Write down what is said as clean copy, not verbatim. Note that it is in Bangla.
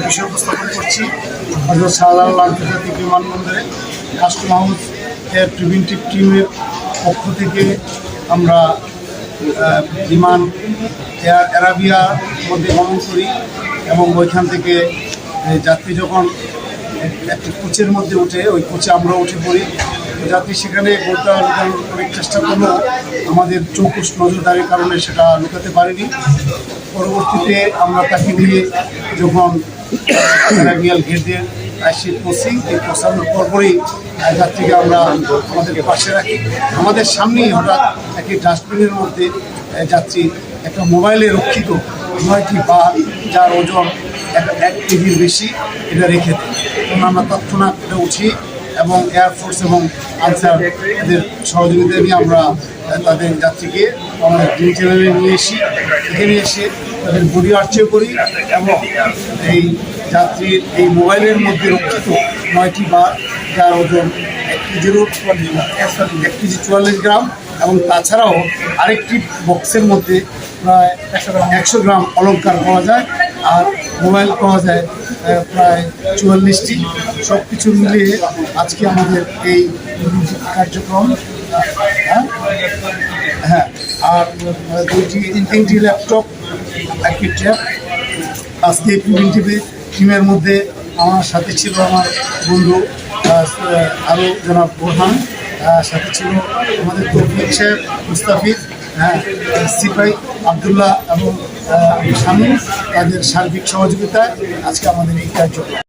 বিষয় উপস্থাপন করছি। হযরত শাহজালাল আন্তর্জাতিক বিমানবন্দরে কাস্টম হাউস এর প্রিভেন্টিভ টিমের পক্ষ থেকে আমরা বিমান এয়ার অ্যারাবিয়ার মধ্যে গমন করি এবং ওইখান থেকে যাত্রী যখন একটি কোচের মধ্যে উঠে ওই কোচে আমরা উঠে পড়ি। যাত্রী সেখানে গোলটা লুকানোর অনেক চেষ্টা করলেও আমাদের চৌকুশ নজরদারির কারণে সেটা লুকাতে পারিনি। পরবর্তীতে আমরা তাকে নিয়ে যখন অ্যারাবিয়াল গেটে এসে পৌঁছি, এই পৌঁছানোর পরপরই যাত্রীকে আমরা আমাদের পাশে রাখি। আমাদের সামনেই হঠাৎ একটি ডাস্টবিনের মধ্যে যাত্রী একটা মোবাইলে রক্ষিত 9টি বার, যার ওজন 1 কেজির বেশি, এটা রেখে দেয়। তখন আমরা তৎক্ষণাৎ এটা উঠি এবং এয়ারফোর্স এবং আনসার এদের সহযোগিতা নিয়ে আমরা তাদের যাত্রীকে আমরা ডিম চ্যানেলে নিয়ে এসি। এখানে এসে তাদের বডি আর্চিও করি এবং এই যাত্রীর এই মোবাইলের মধ্যে রক্ষিত 9টি বার, যার ওজন 1 কেজি 44 গ্রাম, এবং তাছাড়াও আরেকটি বক্সের মধ্যে প্রায় 100 গ্রাম অলংকার পাওয়া যায়, আর মোবাইল পাওয়া যায় প্রায় 44টি। সব কিছু মিলিয়ে আজকে আমাদের এই কার্যক্রম। হ্যাঁ, আর 3টি ল্যাপটপ, একটি ট্যাব। আজকে প্রিভেন্টিভে টিমের মধ্যে আমার সাথে ছিল আমার বন্ধু আরও জনাব বোরহান, সাথে ছিল আমাদের তৌফিক সাহেব, মুস্তাফিজ, সিপাই আবদুল্লাহ এবং স্বামী। তাদের সার্বিক সহযোগিতায় আজকে আমাদের এই কার্যক্রম।